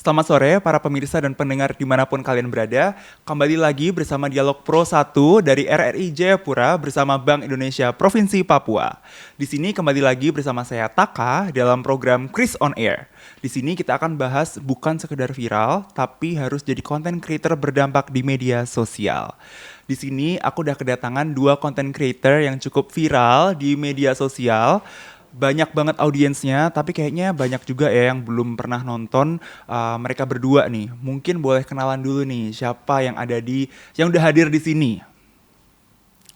Selamat sore para pemirsa dan pendengar dimanapun kalian berada. Kembali lagi bersama Dialog Pro 1 dari RRI Jayapura bersama Bank Indonesia Provinsi Papua. Di sini kembali lagi bersama saya Taka dalam program Chris on Air. Di sini kita akan bahas bukan sekedar viral, tapi harus jadi content creator berdampak di media sosial. Di sini aku udah kedatangan 2 content creator yang cukup viral di media sosial. Banyak banget audiensnya, tapi kayaknya banyak juga ya yang belum pernah nonton mereka berdua nih. Mungkin boleh kenalan dulu nih, siapa yang udah hadir di sini.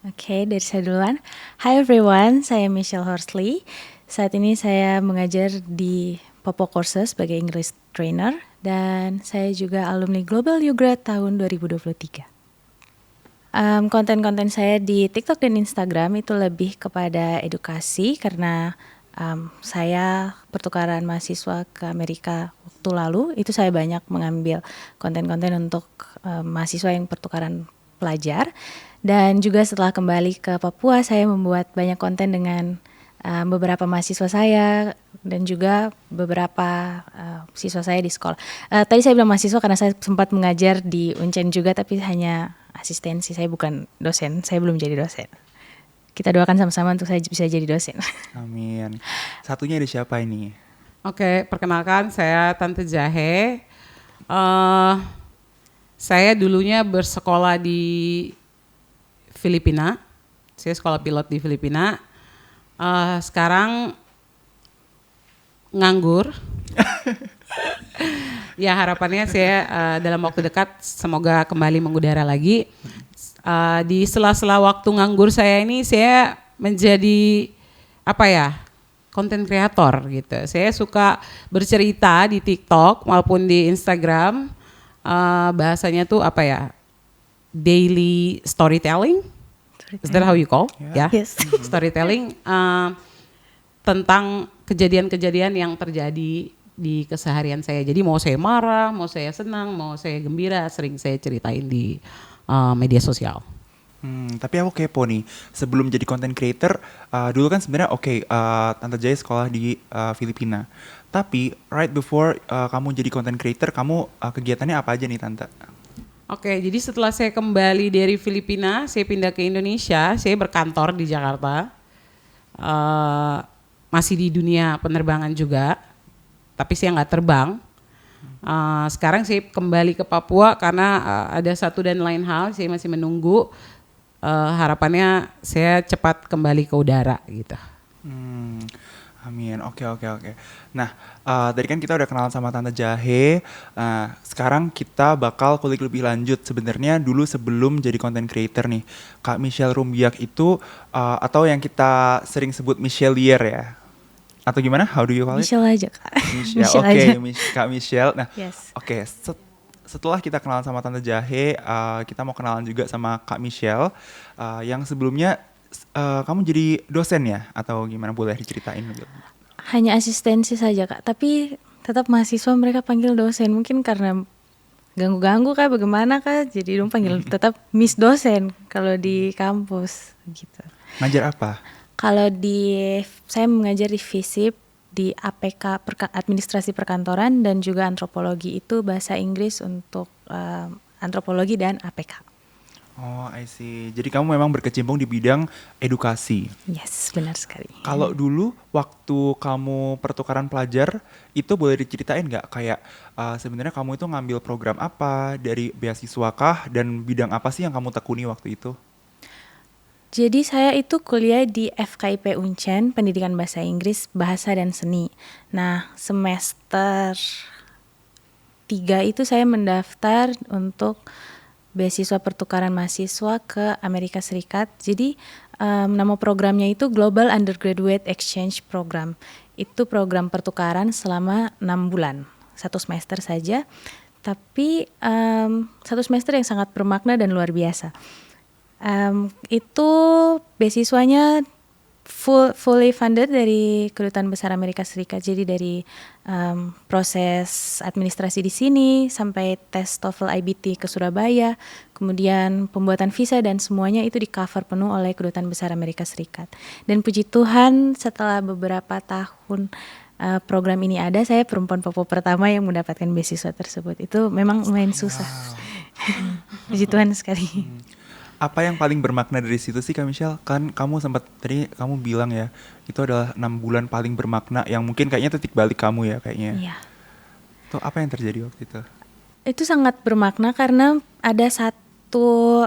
Oke, dari saya duluan. Hi everyone, saya Michelle Horsley. Saat ini saya mengajar di Popo Courses sebagai English Trainer dan saya juga alumni Global Ugrad tahun 2023. Konten-konten saya di TikTok dan Instagram itu lebih kepada edukasi karena saya pertukaran mahasiswa ke Amerika waktu lalu, itu saya banyak mengambil konten-konten untuk mahasiswa yang pertukaran pelajar. Dan juga setelah kembali ke Papua, saya membuat banyak konten dengan beberapa mahasiswa saya dan juga beberapa siswa saya di sekolah. Tadi saya bilang mahasiswa karena saya sempat mengajar di Uncen juga, tapi hanya asistensi, saya bukan dosen, saya belum jadi dosen. Kita doakan sama-sama untuk saya bisa jadi dosen. Amin. Satunya ada siapa ini? Oke, perkenalkan saya Tante Jahe. Saya dulunya bersekolah di Filipina. Saya sekolah pilot di Filipina. Sekarang nganggur. Ya harapannya saya dalam waktu dekat semoga kembali mengudara lagi. Di sela-sela waktu nganggur saya ini saya menjadi content creator gitu. Saya suka bercerita di TikTok maupun di Instagram. Bahasanya tuh daily storytelling. Is that how you call? Yeah. Yes. Storytelling tentang kejadian-kejadian yang terjadi di keseharian saya. Jadi mau saya marah, mau saya senang, mau saya gembira, sering saya ceritain di media sosial. Tapi aku kepo nih, sebelum jadi content creator, dulu kan sebenarnya Tante Jaya sekolah di Filipina. Tapi right before kamu jadi content creator, kamu kegiatannya apa aja nih Tante? Oke, jadi setelah saya kembali dari Filipina, saya pindah ke Indonesia, saya berkantor di Jakarta. Masih di dunia penerbangan juga, tapi saya nggak terbang. Sekarang saya kembali ke Papua karena ada satu dan lain hal, saya masih menunggu. Harapannya saya cepat kembali ke udara gitu. Amin, oke. Nah, tadi kan kita udah kenalan sama Tante Jahe. Sekarang kita bakal kulik lebih lanjut. Sebenarnya dulu sebelum jadi content creator nih, Kak Michelle Rumbiak itu atau yang kita sering sebut Michelier ya? Atau gimana? How do you call it? Michelle aja Kak. Michelle, oke, Kak Michelle. Nah, yes. Oke, setelah kita kenalan sama Tante Jahe, kita mau kenalan juga sama Kak Michelle, yang sebelumnya kamu jadi dosen ya? Atau gimana, boleh diceritain? Hanya asistensi saja Kak, tapi tetap mahasiswa mereka panggil dosen. Mungkin karena ganggu-ganggu Kak, bagaimana Kak? Jadi dong panggil tetap Miss Dosen kalau di kampus gitu. Ngajar apa? Kalau saya mengajar di FISIP, di APK Administrasi Perkantoran dan juga antropologi, itu bahasa Inggris untuk antropologi dan APK. Oh, I see. Jadi kamu memang berkecimpung di bidang edukasi. Yes, benar sekali. Kalau dulu waktu kamu pertukaran pelajar, itu boleh diceritain nggak kayak sebenarnya kamu itu ngambil program apa, dari beasiswa kah, dan bidang apa sih yang kamu tekuni waktu itu? Jadi saya itu kuliah di FKIP Uncen, Pendidikan Bahasa Inggris, Bahasa dan Seni. Nah, semester 3 itu saya mendaftar untuk beasiswa pertukaran mahasiswa ke Amerika Serikat. Jadi nama programnya itu Global Undergraduate Exchange Program. Itu program pertukaran selama 6 bulan, 1 semester saja. Tapi 1 semester yang sangat bermakna dan luar biasa. Itu beasiswanya fully funded dari Kedutaan Besar Amerika Serikat. Jadi dari proses administrasi di sini sampai tes TOEFL IBT ke Surabaya, kemudian pembuatan visa dan semuanya itu di cover penuh oleh Kedutaan Besar Amerika Serikat. Dan puji Tuhan setelah beberapa tahun program ini ada, saya perempuan Papua pertama yang mendapatkan beasiswa tersebut. Itu memang lumayan susah. Puji Tuhan sekali. Apa yang paling bermakna dari situ sih Kak Michelle? Kan kamu sempat tadi kamu bilang ya, itu adalah 6 bulan paling bermakna yang mungkin kayaknya titik balik kamu ya kayaknya. Iya. Tuh apa yang terjadi waktu itu? Itu sangat bermakna karena ada satu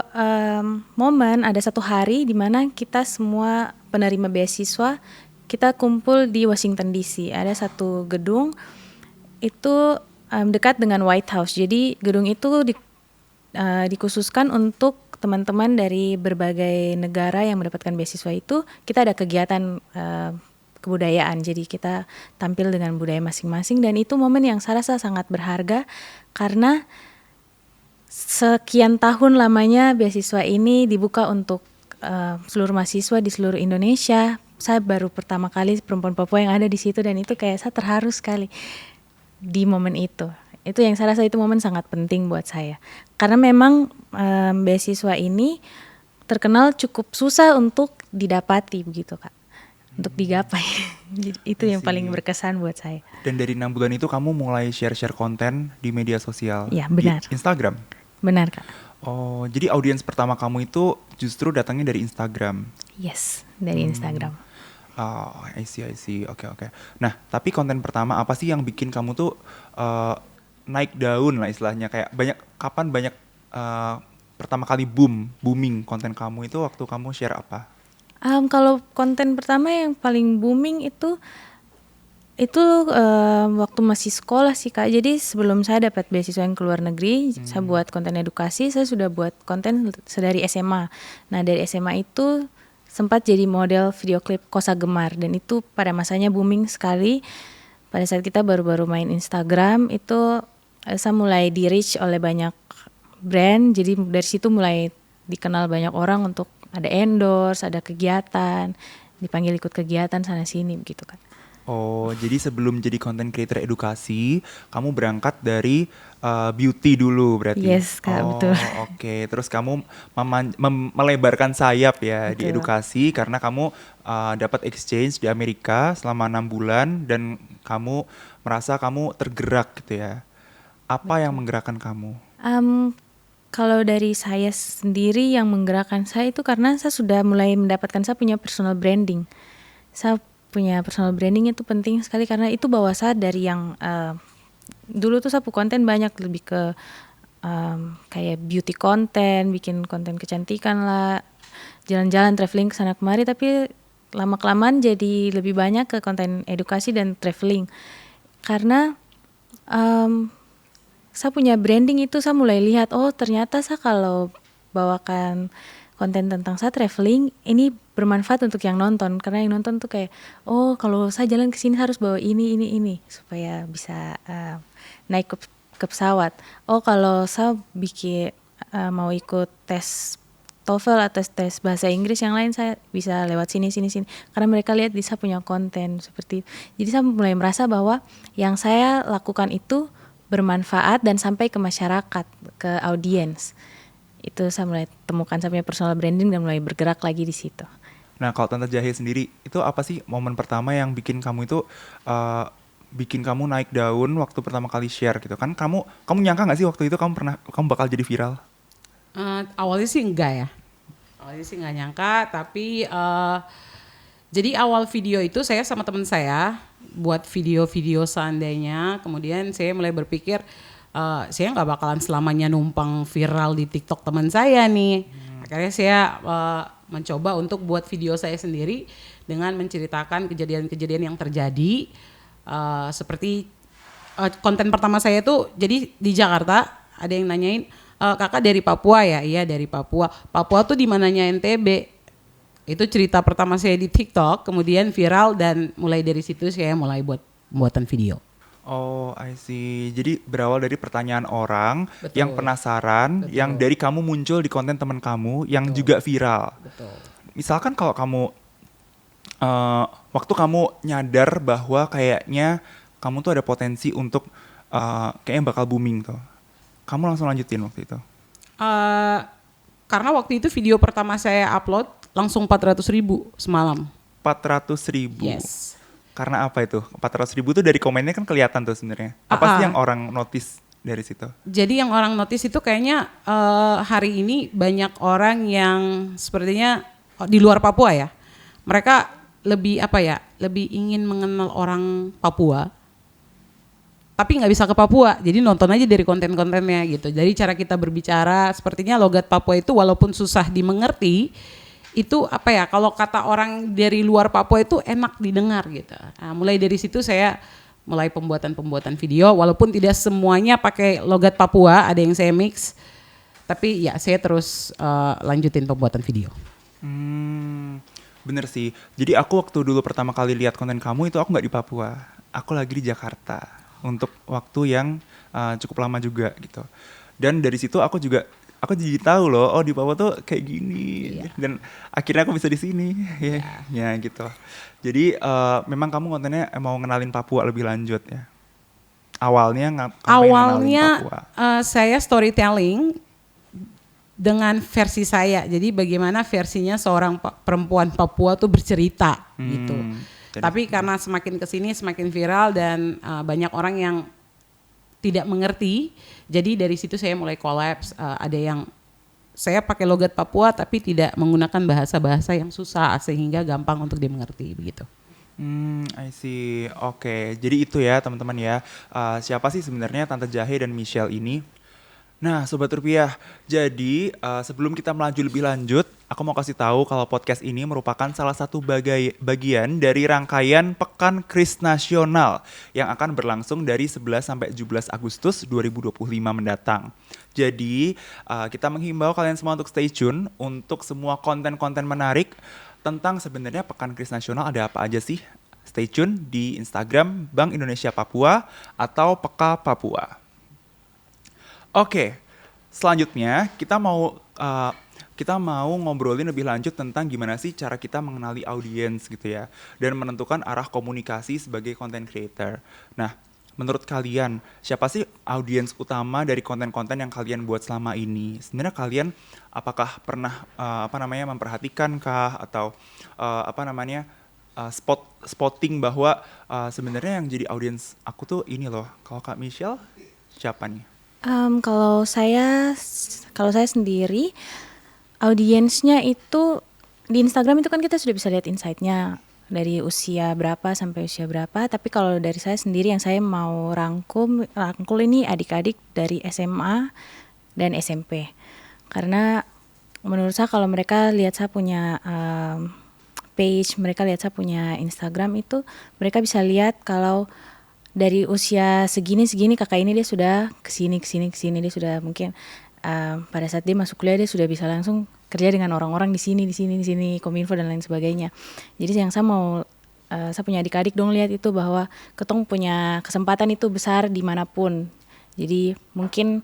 momen, ada satu hari di mana kita semua penerima beasiswa kita kumpul di Washington DC. Ada satu gedung itu dekat dengan White House. Jadi gedung itu dikhususkan untuk teman-teman dari berbagai negara yang mendapatkan beasiswa itu. Kita ada kegiatan kebudayaan. Jadi kita tampil dengan budaya masing-masing dan itu momen yang saya rasa sangat berharga karena sekian tahun lamanya beasiswa ini dibuka untuk seluruh mahasiswa di seluruh Indonesia. Saya baru pertama kali perempuan Papua yang ada di situ dan itu kayak saya terharu sekali di momen itu. Itu yang saya rasa itu momen sangat penting buat saya. Karena memang beasiswa ini terkenal cukup susah untuk didapati begitu Kak. Untuk digapai. Itu yang paling berkesan buat saya. Dan dari 6 bulan itu kamu mulai share-share konten di media sosial. Iya, benar. Di Instagram. Benar Kak. Oh, jadi audiens pertama kamu itu justru datangnya dari Instagram. Yes, dari Instagram. Oh, I see. Oke. Nah, tapi konten pertama apa sih yang bikin kamu tuh naik daun lah istilahnya, kayak kapan banyak pertama kali booming konten kamu itu waktu kamu share apa? Kalau konten pertama yang paling booming itu waktu masih sekolah sih Kak. Jadi sebelum saya dapat beasiswa yang ke luar negeri, saya buat konten edukasi, saya sudah buat konten dari SMA. Nah dari SMA itu sempat jadi model video klip Kosa Gemar dan itu pada masanya booming sekali. Pada saat kita baru-baru main Instagram itu saya mulai di reach oleh banyak brand. Jadi dari situ mulai dikenal banyak orang untuk ada endorse, ada kegiatan, dipanggil ikut kegiatan sana sini begitu kan. Oh, jadi sebelum jadi content creator edukasi, kamu berangkat dari beauty dulu berarti? Yes, Kak, betul. Oke. Terus kamu melebarkan sayap ya di Betul. edukasi karena kamu dapat exchange di Amerika selama 6 bulan dan kamu merasa kamu tergerak gitu ya. Apa yang menggerakkan kamu? Kalau dari saya sendiri yang menggerakkan saya itu karena saya sudah mulai mendapatkan, saya punya personal branding. Saya punya personal branding itu penting sekali karena itu bawa saya dari yang dulu tuh saya konten banyak lebih ke kayak beauty konten, bikin konten kecantikan lah, jalan-jalan traveling ke sana kemari, tapi lama-kelamaan jadi lebih banyak ke konten edukasi dan traveling karena saya punya branding itu, saya mulai lihat oh ternyata saya kalau bawakan konten tentang saya traveling ini bermanfaat untuk yang nonton karena yang nonton tuh kayak oh kalau saya jalan ke sini harus bawa ini supaya bisa naik ke pesawat. Oh kalau saya mau ikut tes TOEFL atau tes bahasa Inggris yang lain saya bisa lewat sini karena mereka lihat saya punya konten seperti itu. Jadi saya mulai merasa bahwa yang saya lakukan itu bermanfaat dan sampai ke masyarakat, ke audiens. Itu saya mulai temukan saya punya personal branding dan mulai bergerak lagi di situ. Nah, kalau Tante Jahe sendiri, itu apa sih momen pertama yang bikin kamu itu bikin kamu naik daun waktu pertama kali share gitu kan? Kamu nyangka nggak sih waktu itu kamu bakal jadi viral? Awalnya sih enggak ya. Awalnya sih nggak nyangka, tapi jadi awal video itu saya sama teman saya buat video-video seandainya, kemudian saya mulai berpikir saya nggak bakalan selamanya numpang viral di TikTok teman saya nih. Akhirnya saya mencoba untuk buat video saya sendiri dengan menceritakan kejadian-kejadian yang terjadi. Seperti konten pertama saya tuh jadi di Jakarta ada yang nanyain kakak dari Papua ya? Iya dari Papua. Papua tuh di mananya NTB? Itu cerita pertama saya di TikTok, kemudian viral dan mulai dari situ saya mulai buat pembuatan video. Oh, I see. Jadi berawal dari pertanyaan orang Betul. yang penasaran, Betul. yang dari kamu muncul di konten teman kamu yang juga viral. Betul. Misalkan kalau kamu waktu kamu nyadar bahwa kayaknya kamu tuh ada potensi untuk kayaknya bakal booming tuh, kamu langsung lanjutin waktu itu? Karena waktu itu video pertama saya upload langsung 400.000 semalam. 400.000. Yes. Karena apa itu? 400.000 tuh dari komennya kan kelihatan tuh sebenarnya. Apa sih yang orang notice dari situ? Jadi yang orang notice itu kayaknya hari ini banyak orang yang sepertinya di luar Papua ya. Mereka lebih lebih ingin mengenal orang Papua. Tapi nggak bisa ke Papua, jadi nonton aja dari konten-kontennya gitu. Jadi cara kita berbicara, sepertinya logat Papua itu walaupun susah dimengerti, itu kalau kata orang dari luar Papua itu enak didengar gitu. Nah, mulai dari situ saya mulai pembuatan video, walaupun tidak semuanya pakai logat Papua, ada yang saya mix, tapi ya saya terus lanjutin pembuatan video. Bener sih, jadi aku waktu dulu pertama kali lihat konten kamu itu aku nggak di Papua, aku lagi di Jakarta untuk waktu yang cukup lama juga gitu. Dan dari situ aku jadi tahu loh, oh di Papua tuh kayak gini. Iya. Dan akhirnya aku bisa di sini. Ya gitu. Jadi memang kamu kontennya mau ngenalin Papua lebih lanjut ya. Awalnya kamu pengen ngenalin Papua. Saya storytelling dengan versi saya. Jadi bagaimana versinya seorang perempuan Papua tuh bercerita gitu. Tapi karena semakin kesini semakin viral dan banyak orang yang tidak mengerti, jadi dari situ saya mulai collapse. Ada yang saya pakai logat Papua tapi tidak menggunakan bahasa-bahasa yang susah sehingga gampang untuk dimengerti begitu. I see. Oke, jadi itu ya teman-teman ya. Siapa sih sebenarnya Tante Jahe dan Michelle ini? Nah, Sobat Rupiah, jadi sebelum kita melaju lebih lanjut, aku mau kasih tahu kalau podcast ini merupakan salah satu bagian dari rangkaian Pekan Kris Nasional yang akan berlangsung dari 11 sampai 17 Agustus 2025 mendatang. Jadi, kita menghimbau kalian semua untuk stay tune untuk semua konten-konten menarik tentang sebenarnya Pekan Kris Nasional ada apa aja sih. Stay tune di Instagram Bank Indonesia Papua atau Peka Papua. Oke, selanjutnya kita mau ngobrolin lebih lanjut tentang gimana sih cara kita mengenali audiens gitu ya, dan menentukan arah komunikasi sebagai content creator. Nah, menurut kalian siapa sih audiens utama dari konten-konten yang kalian buat selama ini? Sebenarnya kalian apakah pernah memperhatikan kah atau spotting bahwa sebenarnya yang jadi audiens aku tuh ini loh. Kalau Kak Michelle siapa nih? Kalau saya sendiri audiensnya itu di Instagram itu kan kita sudah bisa lihat insight-nya dari usia berapa sampai usia berapa. Tapi kalau dari saya sendiri yang saya mau rangkul ini adik-adik dari SMA dan SMP. Karena menurut saya kalau mereka lihat saya punya page, mereka lihat saya punya Instagram itu, mereka bisa lihat kalau dari usia segini kakak ini dia sudah kesini dia sudah mungkin pada saat dia masuk kuliah dia sudah bisa langsung kerja dengan orang-orang di sini Kominfo dan lain sebagainya. Jadi yang saya punya adik-adik dong lihat itu bahwa ketong punya kesempatan itu besar dimanapun. Jadi mungkin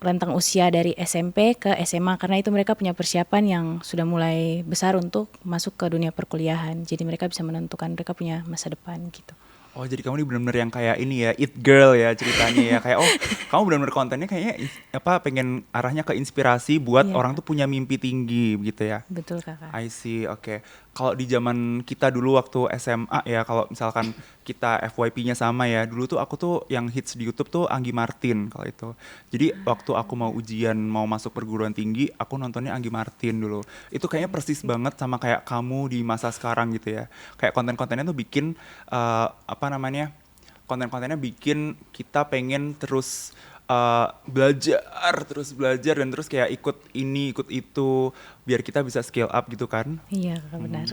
rentang usia dari SMP ke SMA karena itu mereka punya persiapan yang sudah mulai besar untuk masuk ke dunia perkuliahan. Jadi mereka bisa menentukan mereka punya masa depan gitu. Oh, jadi kamu ini benar-benar yang kayak ini ya, it girl ya ceritanya ya. Kayak kamu benar-benar kontennya kayaknya pengen arahnya ke inspirasi buat orang tuh punya mimpi tinggi gitu ya. Betul, Kakak. I see, oke. Kalau di zaman kita dulu waktu SMA ya, kalau misalkan kita FYP-nya sama ya, dulu tuh aku tuh yang hits di YouTube tuh Anggi Martin kalau itu. Jadi waktu aku mau ujian mau masuk perguruan tinggi, aku nontonnya Anggi Martin dulu. Itu kayaknya persis banget sama kayak kamu di masa sekarang gitu ya. Kayak konten-kontennya tuh bikin konten-kontennya bikin kita pengen terus belajar dan terus kayak ikut ini ikut itu biar kita bisa scale up gitu kan. Iya, benar.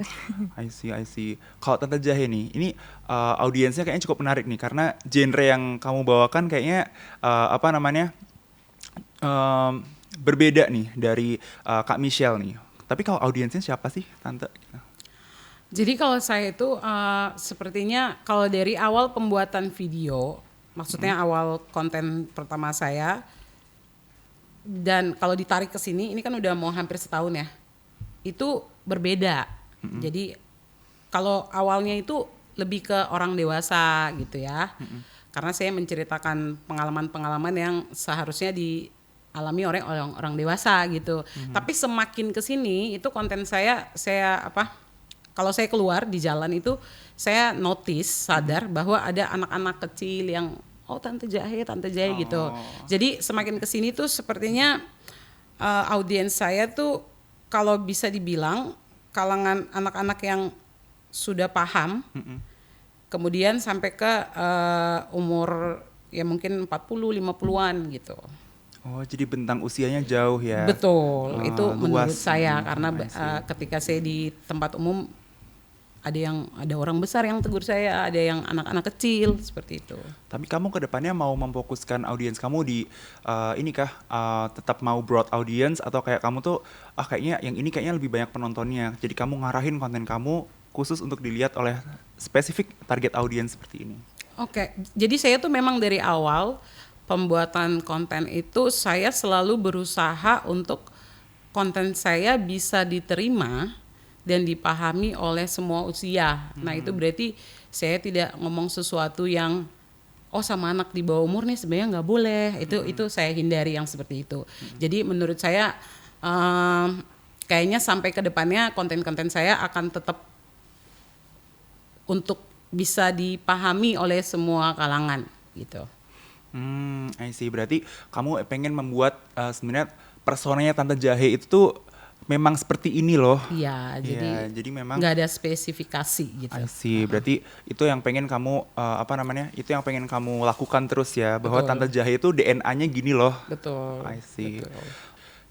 I see. Kalau Tante Jahe nih, ini audiensnya kayaknya cukup menarik nih karena genre yang kamu bawakan kayaknya berbeda nih dari Kak Michelle nih. Tapi kalau audiensnya siapa sih Tante? Jadi kalau saya itu sepertinya kalau dari awal pembuatan video, maksudnya awal konten pertama saya, dan kalau ditarik ke sini, ini kan udah mau hampir setahun ya, itu berbeda. Jadi kalau awalnya itu lebih ke orang dewasa gitu ya, karena saya menceritakan pengalaman-pengalaman yang seharusnya dialami oleh orang dewasa gitu. Tapi semakin ke sini itu konten saya kalau saya keluar di jalan itu saya sadar bahwa ada anak-anak kecil yang tante jahe gitu. Jadi semakin kesini tuh sepertinya audiens saya tuh kalau bisa dibilang kalangan anak-anak yang sudah paham, kemudian sampai ke umur ya mungkin 40-50-an gitu. Oh, jadi bentang usianya jauh ya? Betul, itu menurut luas. saya karena ketika saya di tempat umum ada orang besar yang tegur saya, ada yang anak-anak kecil seperti itu. Tapi kamu ke depannya mau memfokuskan audiens kamu di ini kah tetap mau broad audience atau kayak kamu tuh kayaknya yang ini kayaknya lebih banyak penontonnya. Jadi kamu ngarahin konten kamu khusus untuk dilihat oleh spesifik target audiens seperti ini. Oke, jadi saya tuh memang dari awal pembuatan konten itu saya selalu berusaha untuk konten saya bisa diterima dan dipahami oleh semua usia. Nah itu berarti saya tidak ngomong sesuatu yang sama anak di bawah umur nih sebenarnya nggak boleh. Itu saya hindari yang seperti itu. Jadi menurut saya kayaknya sampai ke depannya konten-konten saya akan tetap untuk bisa dipahami oleh semua kalangan gitu. I see. Berarti kamu pengen membuat sebenarnya personanya Tante Jahe itu tuh memang seperti ini loh. Iya, jadi memang nggak ada spesifikasi gitu. I see. Berarti itu yang pengen kamu itu yang pengen kamu lakukan terus ya, bahwa Tante Jahe itu DNA-nya gini loh. Betul. I see. Betul.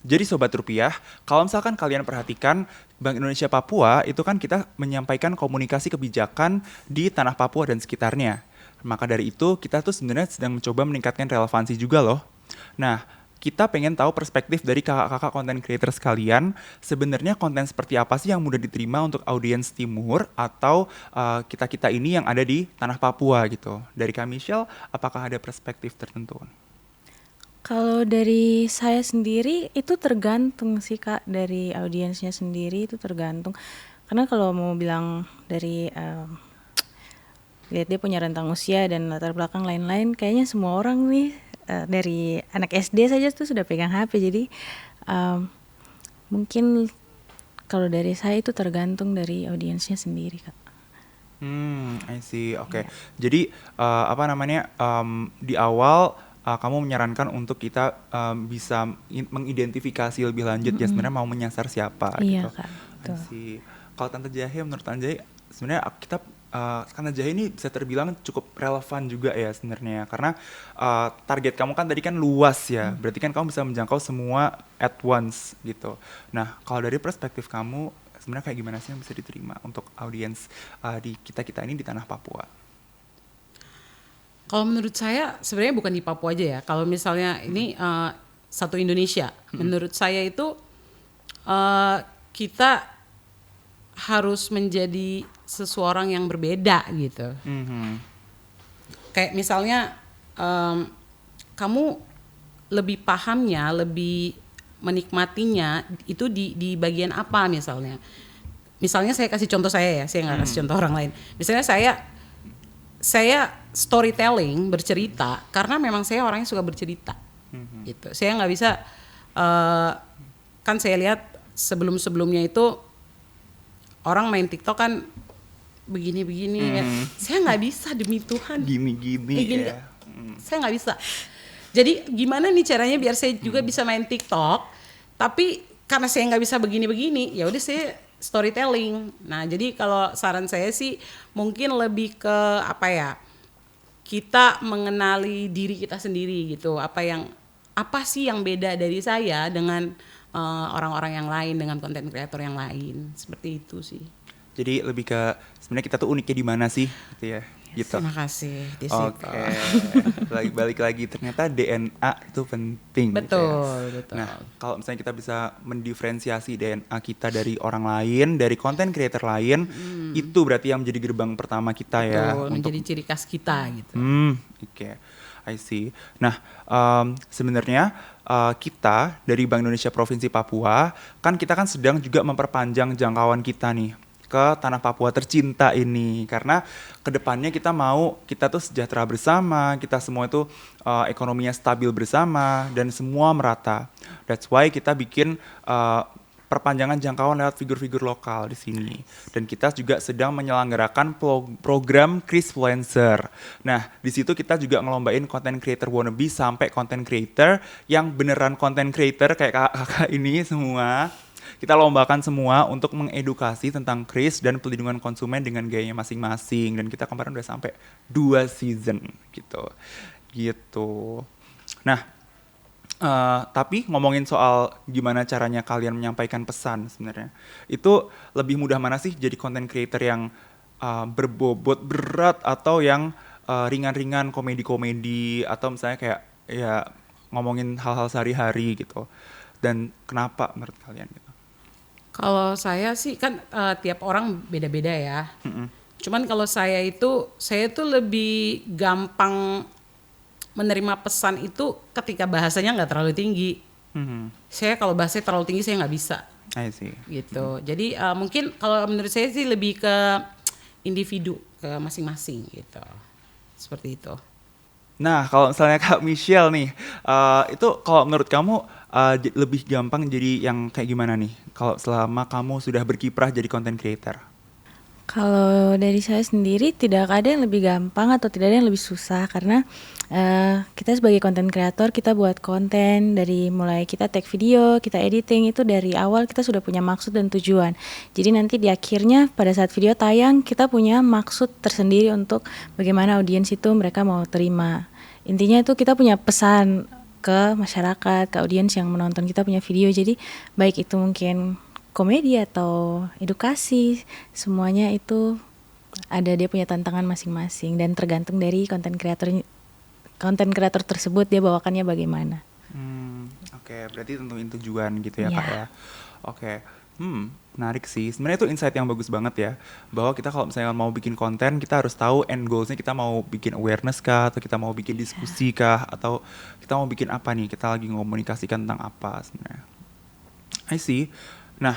Jadi Sobat Rupiah, kalau misalkan kalian perhatikan Bank Indonesia Papua itu kan kita menyampaikan komunikasi kebijakan di tanah Papua dan sekitarnya. Maka dari itu kita tuh sebenarnya sedang mencoba meningkatkan relevansi juga loh. Nah, kita pengen tahu perspektif dari kakak-kakak content creator sekalian, sebenarnya konten seperti apa sih yang mudah diterima untuk audiens timur atau kita-kita ini yang ada di tanah Papua gitu. Dari Kak Michelle, apakah ada perspektif tertentu? Kalau dari saya sendiri itu tergantung sih Kak, dari audiensnya sendiri itu tergantung. Karena kalau mau bilang dari lihat dia punya rentang usia dan latar belakang lain-lain, kayaknya semua orang nih dari anak SD saja tuh sudah pegang HP. Jadi mungkin kalau dari saya itu tergantung dari audiensnya sendiri Kak. I see. Oke. Jadi di awal kamu menyarankan untuk kita bisa mengidentifikasi lebih lanjut ya sebenarnya mau menyasar siapa Iya, gitu. Kak. I see. Kalau Tante Jahe, menurut Tante Jahe sebenarnya kita Tante Jahe ini bisa terbilang cukup relevan juga ya sebenarnya karena target kamu kan tadi kan luas ya. Berarti kan kamu bisa menjangkau semua at once gitu. Nah, kalau dari perspektif kamu sebenarnya kayak gimana sih yang bisa diterima untuk audiens di kita ini di tanah Papua? Kalau menurut saya sebenarnya bukan di Papua aja ya. Kalau misalnya ini satu Indonesia, menurut saya itu kita harus menjadi seseorang yang berbeda gitu. Kayak misalnya kamu lebih pahamnya, lebih menikmatinya itu di bagian apa misalnya. Misalnya saya kasih contoh saya ya, saya nggak kasih contoh orang lain. Misalnya saya storytelling, bercerita karena memang saya orangnya suka bercerita gitu. Saya nggak bisa kan saya lihat sebelumnya itu orang main TikTok kan begini-begini ya. Saya nggak bisa demi Tuhan. Gimi-gimi ya. Saya nggak bisa. Jadi gimana nih caranya biar saya juga bisa main TikTok, tapi karena saya nggak bisa begini-begini, ya udah saya storytelling. Nah, jadi kalau saran saya sih mungkin lebih ke kita mengenali diri kita sendiri gitu. Apa sih yang beda dari saya dengan orang-orang yang lain, dengan konten kreator yang lain. Seperti itu sih. Jadi lebih ke sebenarnya kita tuh uniknya di mana sih gitu ya. Gitu. Terima kasih. Oke. Balik lagi ternyata DNA itu penting. Betul, gitu ya. betul. Nah, kalau misalnya kita bisa mendiferensiasi DNA kita dari orang lain, dari konten creator lain, itu berarti yang menjadi gerbang pertama kita. Betul, ya. Menjadi ciri khas kita gitu. Oke. I see. Nah, sebenarnya kita dari Bank Indonesia Provinsi Papua, kan kita kan sedang juga memperpanjang jangkauan kita nih ke tanah Papua tercinta ini, karena kedepannya kita tuh sejahtera bersama, kita semua itu ekonominya stabil bersama dan semua merata. That's why kita bikin perpanjangan jangkauan lewat figur-figur lokal di sini. Dan kita juga sedang menyelenggarakan program Chrisfluencer. Nah, di situ kita juga ngelombain content creator wannabe sampai content creator yang beneran content creator kayak kakak ini semua. Kita lombakan semua untuk mengedukasi tentang kris dan pelindungan konsumen dengan gayanya masing-masing. Dan kita kemarin udah sampai 2 season gitu. Gitu. Nah, tapi ngomongin soal gimana caranya kalian menyampaikan pesan sebenarnya. Itu lebih mudah mana sih jadi content creator yang berbobot berat atau yang ringan-ringan komedi-komedi atau misalnya kayak ya ngomongin hal-hal sehari-hari gitu. Dan kenapa menurut kalian gitu? Kalau saya sih kan tiap orang beda-beda ya. Cuman kalau saya tuh lebih gampang menerima pesan itu ketika bahasanya nggak terlalu tinggi. Saya kalau bahasanya terlalu tinggi saya nggak bisa. I see. Gitu. Jadi mungkin kalau menurut saya sih lebih ke individu, ke masing-masing gitu. Seperti itu. Nah, kalau misalnya Kak Michelle nih, itu kalau menurut kamu lebih gampang jadi yang kayak gimana nih? Kalau selama kamu sudah berkiprah jadi content creator? Kalau dari saya sendiri tidak ada yang lebih gampang atau tidak ada yang lebih susah karena kita sebagai content creator kita buat konten dari mulai kita take video, kita editing itu dari awal kita sudah punya maksud dan tujuan. Jadi nanti di akhirnya pada saat video tayang kita punya maksud tersendiri untuk bagaimana audiens itu mereka mau terima. Intinya itu kita punya pesan ke masyarakat, ke audiens yang menonton kita punya video. Jadi baik itu mungkin komedi atau edukasi, semuanya itu ada dia punya tantangan masing-masing dan tergantung dari konten kreator tersebut dia bawakannya bagaimana. Oke, berarti tentuin tujuan gitu ya Iya. Kak ya. Oke, menarik sih. Sebenarnya itu insight yang bagus banget ya. Bahwa kita kalau misalnya mau bikin konten, kita harus tahu end goals-nya kita mau bikin awareness kah, atau kita mau bikin diskusi kah, atau kita mau bikin apa nih, kita lagi ngomunikasikan tentang apa sebenarnya. I see. Nah,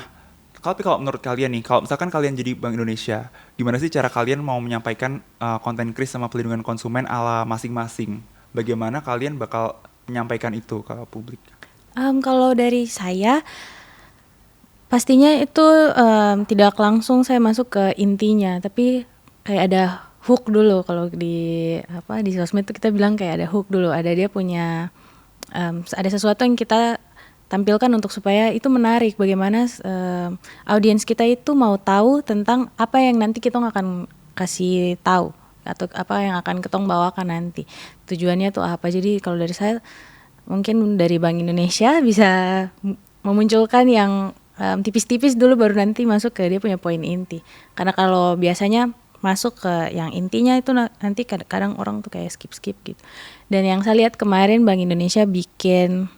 tapi kalau menurut kalian nih, kalau misalkan kalian jadi Bank Indonesia, gimana sih cara kalian mau menyampaikan konten kris sama pelindungan konsumen ala masing-masing? Bagaimana kalian bakal menyampaikan itu ke publik? Kalau dari saya pastinya itu tidak langsung saya masuk ke intinya, tapi kayak ada hook dulu. Kalau di sosmed itu kita bilang kayak ada hook dulu, ada dia punya ada sesuatu yang kita tampilkan untuk supaya itu menarik, bagaimana audiens kita itu mau tahu tentang apa yang nanti kita akan kasih tahu atau apa yang akan ketong bawakan nanti. Tujuannya tuh apa. Jadi kalau dari saya mungkin dari Bank Indonesia bisa memunculkan yang tipis-tipis dulu baru nanti masuk ke dia punya poin inti. Karena kalau biasanya masuk ke yang intinya itu nanti kadang orang tuh kayak skip gitu. Dan yang saya lihat kemarin Bank Indonesia bikin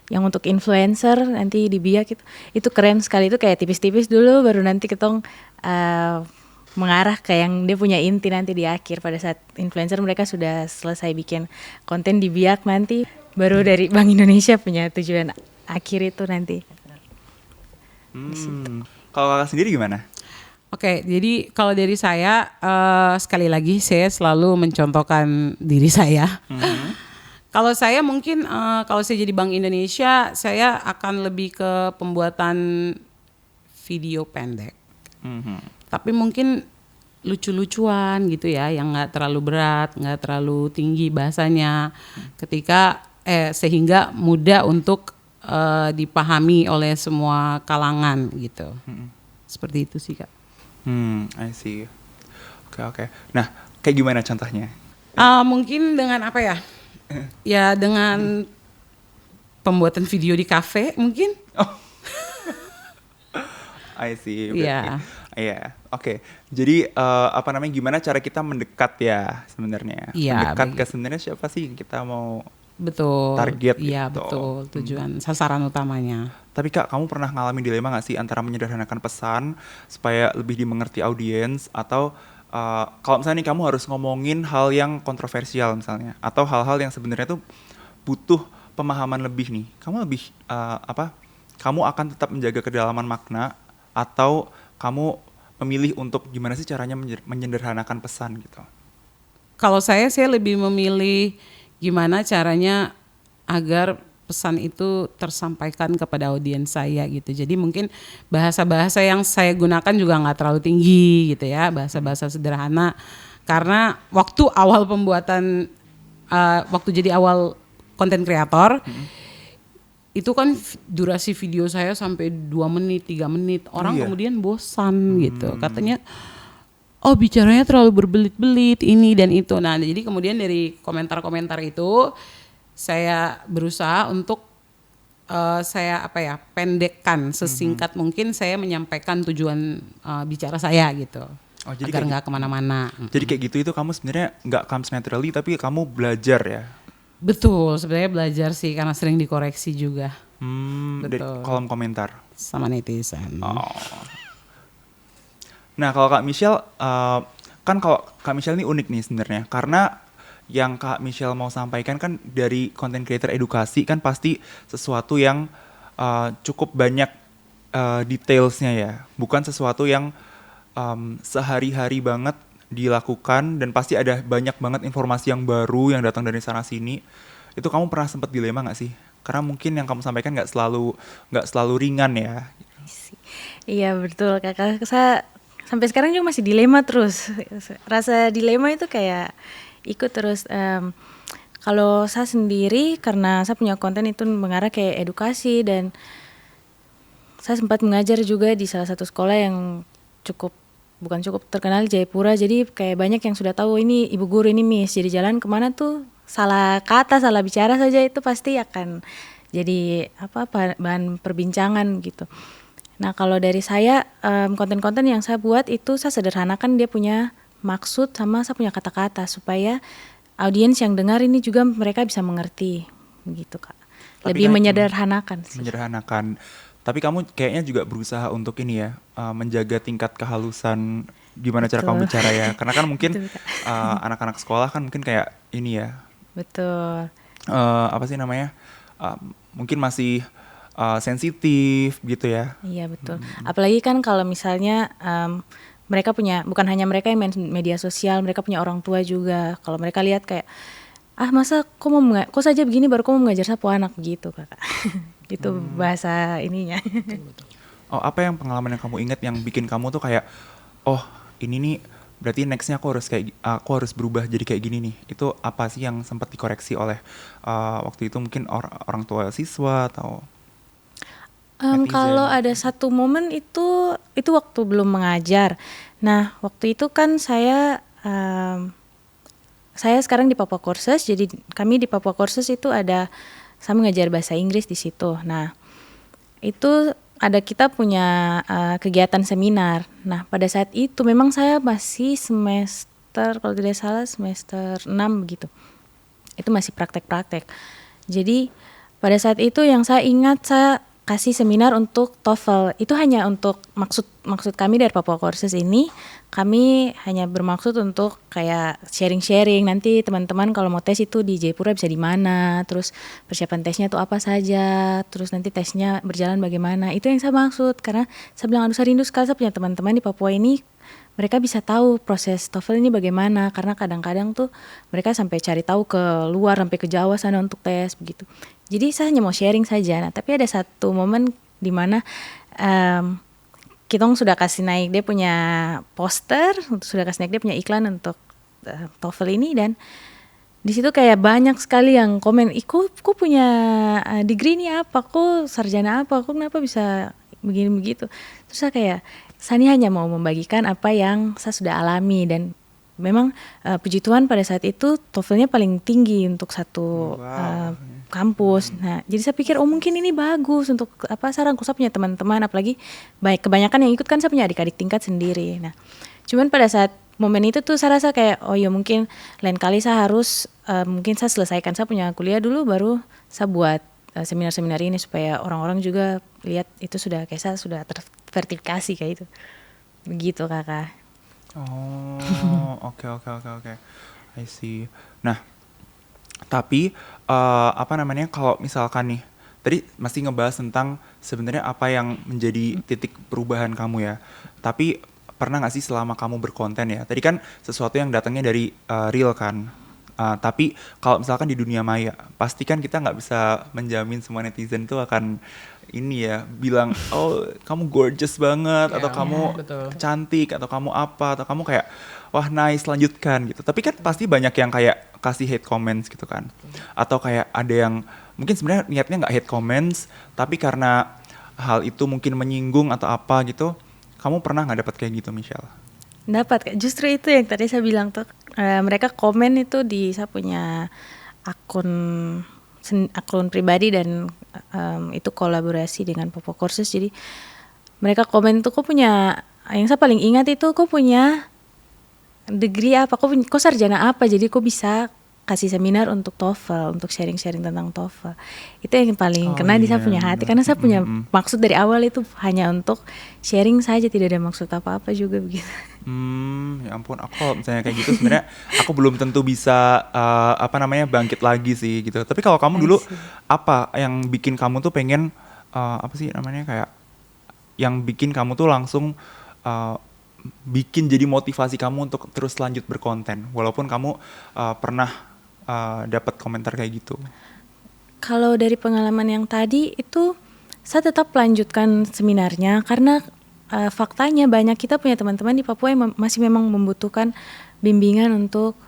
yang untuk influencer nanti di Biak itu keren sekali, itu kayak tipis-tipis dulu baru nanti ketong mengarah ke yang dia punya inti nanti di akhir pada saat influencer mereka sudah selesai bikin konten di Biak nanti baru dari Bank Indonesia punya tujuan akhir itu nanti. Kalau kakak sendiri gimana? Oke, jadi kalau dari saya sekali lagi saya selalu mencontohkan diri saya. Kalau saya mungkin kalau saya jadi Bank Indonesia, saya akan lebih ke pembuatan video pendek. Tapi mungkin lucu-lucuan gitu ya, yang nggak terlalu berat, nggak terlalu tinggi bahasanya, sehingga mudah untuk dipahami oleh semua kalangan gitu. Seperti itu sih Kak. I see. Oke. Nah, kayak gimana contohnya? Mungkin dengan apa ya? Ya dengan pembuatan video di kafe mungkin. I see. Iya. Iya. Oke. Jadi gimana cara kita mendekat ya sebenarnya? Iya, Mendekat ke sebenarnya siapa sih yang kita mau target Iya, gitu. betul. Tujuan sasaran utamanya. Tapi Kak, kamu pernah ngalamin dilema gak sih antara menyederhanakan pesan supaya lebih dimengerti audiens atau kalau misalnya nih kamu harus ngomongin hal yang kontroversial misalnya atau hal-hal yang sebenarnya tuh butuh pemahaman lebih nih, kamu lebih kamu akan tetap menjaga kedalaman makna atau kamu memilih untuk gimana sih caranya menyederhanakan pesan gitu? Kalau saya lebih memilih gimana caranya agar pesan itu tersampaikan kepada audiens saya gitu. Jadi mungkin bahasa-bahasa yang saya gunakan juga nggak terlalu tinggi gitu ya, bahasa-bahasa sederhana. Karena waktu awal pembuatan, waktu jadi awal konten kreator, itu kan durasi video saya sampai 2 menit, 3 menit. Orang kemudian bosan gitu. Katanya, oh bicaranya terlalu berbelit-belit ini dan itu. Nah jadi kemudian dari komentar-komentar itu, saya berusaha untuk saya pendekkan sesingkat mungkin saya menyampaikan tujuan bicara saya gitu. Oh, jadi agar nggak kemana-mana. Jadi kayak gitu itu kamu sebenarnya nggak comes naturally tapi kamu belajar ya? Betul, sebenarnya belajar sih karena sering dikoreksi juga. Dari kolom komentar? Sama netizen. Oh. Nah kalau Kak Michelle, kan kalau Kak Michelle ini unik nih sebenarnya karena yang Kak Michelle mau sampaikan kan dari content creator edukasi kan pasti sesuatu yang cukup banyak detailsnya ya, bukan sesuatu yang sehari-hari banget dilakukan dan pasti ada banyak banget informasi yang baru yang datang dari sana sini. Itu kamu pernah sempat dilema nggak sih? Karena mungkin yang kamu sampaikan nggak selalu ringan ya. Iya betul kakak, saya sampai sekarang juga masih dilema terus. Rasa dilema itu kayak ikut terus. Kalau saya sendiri karena saya punya konten itu mengarah ke edukasi dan saya sempat mengajar juga di salah satu sekolah yang bukan cukup terkenal di Jayapura, jadi kayak banyak yang sudah tahu ini ibu guru ini Miss, jadi jalan kemana tuh salah kata salah bicara saja itu pasti akan jadi bahan perbincangan gitu. Nah kalau dari saya konten-konten yang saya buat itu saya sederhanakan, dia punya maksud sama saya punya kata-kata supaya audiens yang dengar ini juga mereka bisa mengerti gitu Kak. Lebih menyederhanakan sih. Menyederhanakan. Tapi kamu kayaknya juga berusaha untuk ini ya, menjaga tingkat kehalusan gimana cara kamu bicara ya. Karena kan mungkin anak-anak sekolah kan mungkin kayak ini ya. Betul. Apa sih namanya? Mungkin masih sensitif gitu ya. Iya betul. Apalagi kan kalau misalnya mereka punya, bukan hanya mereka yang main media sosial, mereka punya orang tua juga. Kalau mereka lihat kayak, masa kok saja begini baru kok mau mengajar sapu anak gitu Kakak. Itu bahasa ininya. Oh, apa yang pengalaman yang kamu ingat yang bikin kamu tuh kayak, oh ini nih berarti nextnya aku harus berubah jadi kayak gini nih. Itu apa sih yang sempat dikoreksi oleh waktu itu mungkin orang tua siswa atau kalau ada satu momen itu waktu belum mengajar. Nah waktu itu kan saya sekarang di Papua Courses, jadi kami di Papua Courses itu saya mengajar bahasa Inggris di situ. Nah, itu kita punya kegiatan seminar. Nah, pada saat itu memang saya masih semester, kalau tidak salah semester 6 begitu. Itu masih praktek-praktek. Jadi, pada saat itu yang saya ingat saya kasih seminar untuk TOEFL. Itu hanya untuk maksud kami dari Papua Courses ini, kami hanya bermaksud untuk kayak sharing-sharing, nanti teman-teman kalau mau tes itu di Jayapura bisa di mana, terus persiapan tesnya itu apa saja, terus nanti tesnya berjalan bagaimana. Itu yang saya maksud, karena saya bilang aduh saya rindu sekali saya punya teman-teman di Papua ini, mereka bisa tahu proses TOEFL ini bagaimana, karena kadang-kadang tuh mereka sampai cari tahu ke luar, sampai ke Jawa sana untuk tes begitu. Jadi saya hanya mau sharing saja. Nah, tapi ada satu momen di mana Kitong sudah kasih naik dia punya poster, sudah kasih naik dia punya iklan untuk TOEFL ini, dan di situ kayak banyak sekali yang komen, ku punya degree ini apa, ku sarjana apa, ku kenapa bisa begini begitu. Terus saya hanya mau membagikan apa yang saya sudah alami, dan memang puji Tuhan pada saat itu TOEFL-nya paling tinggi untuk satu kampus. Nah, jadi saya pikir mungkin ini bagus untuk saya punya teman-teman, apalagi kebanyakan yang ikut kan saya punya adik-adik tingkat sendiri. Nah, cuman pada saat momen itu tuh saya rasa kayak mungkin lain kali saya harus mungkin saya selesaikan saya punya kuliah dulu baru saya buat seminar-seminar ini supaya orang-orang juga lihat itu sudah kayak saya sudah terverifikasi kayak itu. Begitu Kakak. Oh, oke. I see. Nah, tapi kalau misalkan nih, tadi masih ngebahas tentang sebenarnya apa yang menjadi titik perubahan kamu ya. Tapi pernah nggak sih selama kamu berkonten ya? Tadi kan sesuatu yang datangnya dari real kan, Tapi kalau misalkan di dunia maya, pasti kan kita nggak bisa menjamin semua netizen itu akan ini ya bilang, oh kamu gorgeous banget, atau Ya, kamu betul. cantik, atau kamu apa, atau kamu kayak wah nice lanjutkan gitu. Tapi kan pasti banyak yang kayak kasih hate comments gitu kan, atau kayak ada yang mungkin sebenarnya niatnya nggak hate comments, tapi karena hal itu mungkin menyinggung atau apa gitu. Kamu pernah nggak dapat kayak gitu, Michelle? Dapat, Kak. Justru itu yang tadi saya bilang tuh, mereka komen itu di saya punya akun akun pribadi dan itu kolaborasi dengan Popo Courses. Jadi mereka komen tuh, kok punya, yang saya paling ingat itu, kok punya degree apa, kok sarjana apa, jadi kok bisa kasih seminar untuk TOEFL, untuk sharing-sharing tentang TOEFL. Itu yang paling Oh kena di saya iya, punya hati, benar. karena saya punya maksud dari awal itu hanya untuk sharing saja, tidak ada maksud apa-apa juga begitu. Ya ampun, aku kalau misalnya kayak gitu sebenarnya aku belum tentu bisa bangkit lagi sih gitu. Tapi kalau kamu dulu I see. apa yang bikin kamu tuh pengen apa sih namanya kayak yang bikin kamu tuh langsung uh, bikin jadi motivasi kamu untuk terus lanjut berkonten walaupun kamu pernah dapat komentar kayak gitu. Kalau dari pengalaman yang tadi itu, saya tetap lanjutkan seminarnya karena faktanya banyak kita punya teman-teman di Papua yang masih memang membutuhkan bimbingan untuk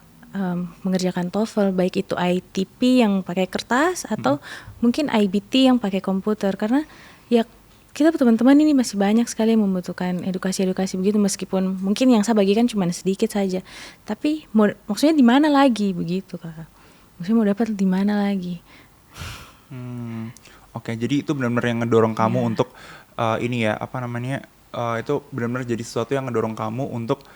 mengerjakan TOEFL, baik itu ITP yang pakai kertas atau mungkin IBT yang pakai komputer, karena ya kita teman-teman ini masih banyak sekali yang membutuhkan edukasi-edukasi begitu, meskipun mungkin yang saya bagikan cuma sedikit saja, tapi maksudnya di mana lagi begitu, Kak? Maksudnya mau dapat di mana lagi? Oke, jadi itu benar-benar yang ngedorong kamu untuk ini ya apa namanya itu benar-benar jadi sesuatu yang ngedorong kamu untuk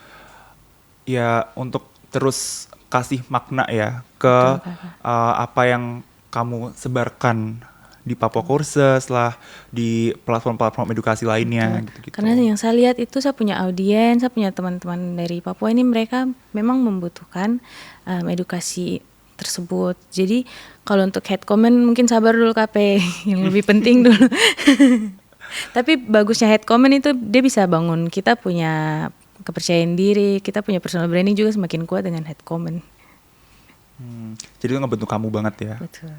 ya untuk terus kasih makna ya ke Betul, Kakak. apa yang kamu sebarkan di Papua Courses lah, di platform-platform edukasi lainnya Betul. gitu-gitu. Karena yang saya lihat itu, saya punya audiens, saya punya teman-teman dari Papua ini, mereka memang membutuhkan edukasi tersebut. Jadi kalau untuk head comment mungkin sabar dulu KP, yang lebih penting dulu. Tapi bagusnya head comment itu dia bisa bangun kita punya kepercayaan diri, kita punya personal branding juga semakin kuat dengan head comment. Jadi itu ngebentuk kamu banget ya. Betul.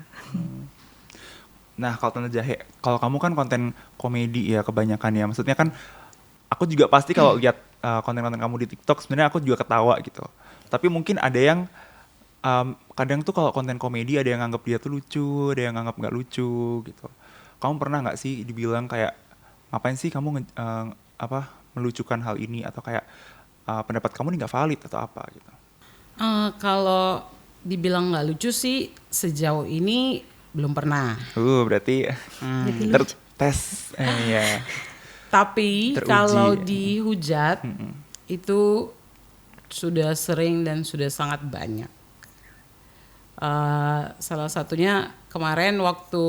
Nah, kalau Tante Jahe, kalau kamu kan konten komedi ya kebanyakan ya. Maksudnya kan aku juga pasti kalau lihat konten-konten kamu di TikTok sebenarnya aku juga ketawa gitu. Tapi mungkin ada yang kadang tuh kalau konten komedi ada yang nganggap dia tuh lucu, ada yang nganggap nggak lucu gitu. Kamu pernah nggak sih dibilang kayak ngapain sih kamu melucukan hal ini, atau kayak pendapat kamu ini nggak valid atau apa gitu? Kalau dibilang nggak lucu sih sejauh ini belum pernah. Berarti Jadi lucu. tertes ya. Tapi Teruji. kalau dihujat itu sudah sering dan sudah sangat banyak. Salah satunya kemarin waktu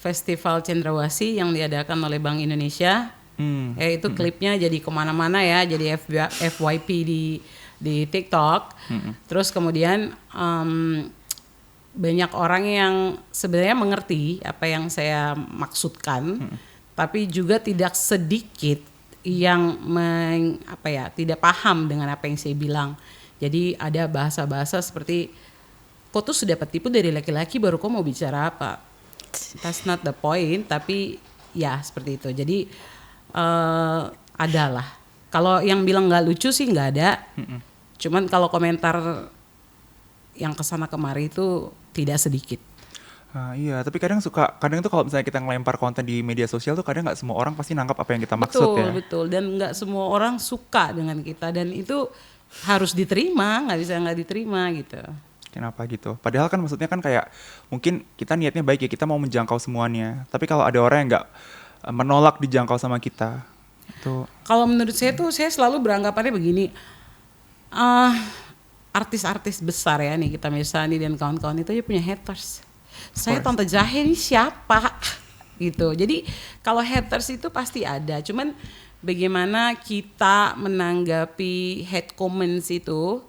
Festival Cendrawasih yang diadakan oleh Bank Indonesia, itu klipnya jadi kemana-mana ya, jadi FYP di TikTok. Terus kemudian banyak orang yang sebenarnya mengerti apa yang saya maksudkan, tapi juga tidak sedikit yang tidak paham dengan apa yang saya bilang. Jadi ada bahasa-bahasa seperti, kok tuh sudah dapat tipu dari laki-laki baru kok mau bicara apa? That's not the point, tapi ya seperti itu. Jadi adalah. Kalau yang bilang nggak lucu sih nggak ada. Cuman kalau komentar yang kesana kemari itu tidak sedikit. Iya, tapi kadang tuh kalau misalnya kita ngelempar konten di media sosial tuh kadang nggak semua orang pasti nangkap apa yang kita maksud ya. Betul. Dan nggak semua orang suka dengan kita, dan itu harus diterima, nggak bisa nggak diterima gitu. Kenapa gitu? Padahal kan maksudnya kan kayak mungkin kita niatnya baik ya, kita mau menjangkau semuanya. Tapi kalau ada orang yang nggak menolak dijangkau sama kita, itu Kalau menurut saya tuh, saya selalu beranggapannya begini, artis-artis besar ya nih, kita misalnya dan kawan-kawan itu aja punya haters. Saya Tante Jahe ini siapa gitu. Jadi kalau haters itu pasti ada. Cuman bagaimana kita menanggapi hate comments itu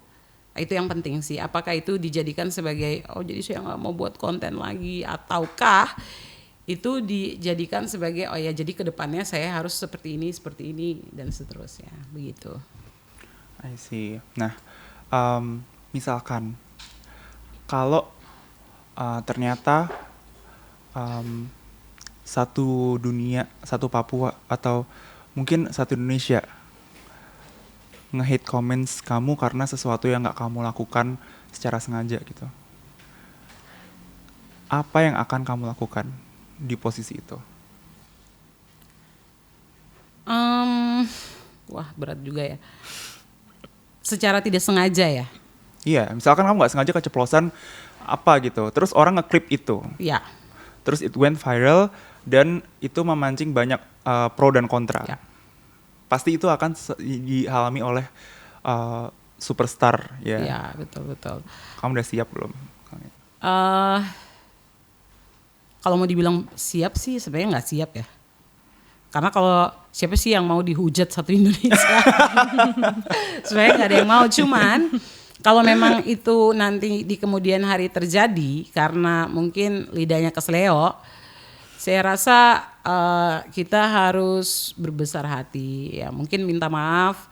yang penting sih. Apakah itu dijadikan sebagai jadi saya nggak mau buat konten lagi, ataukah itu dijadikan sebagai jadi kedepannya saya harus seperti ini dan seterusnya begitu. I see. Nah, misalkan kalau ternyata satu dunia, satu Papua atau mungkin satu Indonesia nge-hate comments kamu karena sesuatu yang nggak kamu lakukan secara sengaja gitu. Apa yang akan kamu lakukan di posisi itu? Wah berat juga ya. Secara tidak sengaja ya. Iya, misalkan kamu nggak sengaja keceplosan apa gitu, terus orang nge-clip itu, Ya. terus it went viral dan itu memancing banyak pro dan kontra. Ya. Pasti itu akan dialami oleh superstar ya. Ya betul. Kamu udah siap belum? Kalau mau dibilang siap sih sebenarnya nggak siap ya. Karena kalau siapa sih yang mau dihujat satu Indonesia? Sebenarnya nggak ada yang mau. Cuman kalau memang itu nanti di kemudian hari terjadi karena mungkin lidahnya kesleo, saya rasa kita harus berbesar hati. Ya mungkin minta maaf,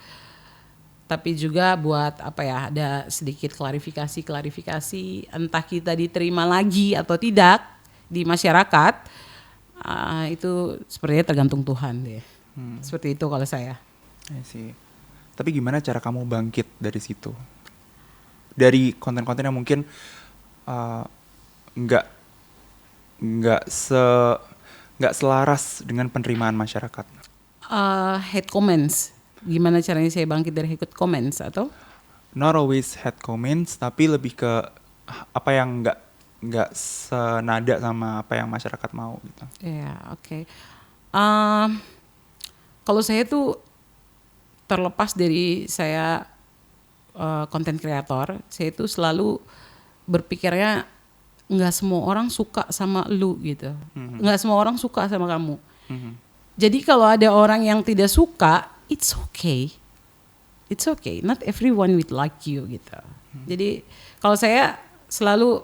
tapi juga buat ada sedikit klarifikasi entah kita diterima lagi atau tidak di masyarakat. Itu sepertinya tergantung Tuhan deh. Seperti itu kalau saya. Sih. Tapi gimana cara kamu bangkit dari situ? Dari konten-konten yang mungkin nggak selaras dengan penerimaan masyarakat. Hate comments. Gimana caranya saya bangkit dari hate comments atau? Not always hate comments, tapi lebih ke apa yang nggak senada sama apa yang masyarakat mau gitu. Iya, oke. Kalau saya tuh terlepas dari saya content creator, saya itu selalu berpikirnya nggak semua orang suka sama lu gitu, nggak semua orang suka sama kamu. Jadi kalau ada orang yang tidak suka, it's okay, not everyone will like you gitu. Jadi kalau saya selalu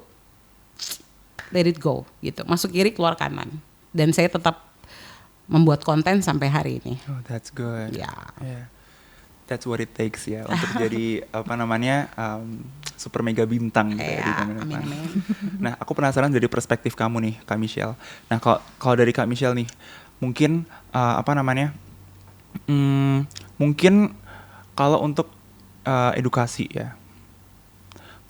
let it go gitu, masuk kiri keluar kanan, dan saya tetap membuat konten sampai hari ini. Oh, that's good. Yeah. That's what it takes ya untuk jadi super mega bintang gitu ya, di tahun depan. Amin. Nah, aku penasaran dari perspektif kamu nih, Kak Michelle. Nah, kalau dari Kak Michelle nih, mungkin mungkin kalau untuk edukasi ya,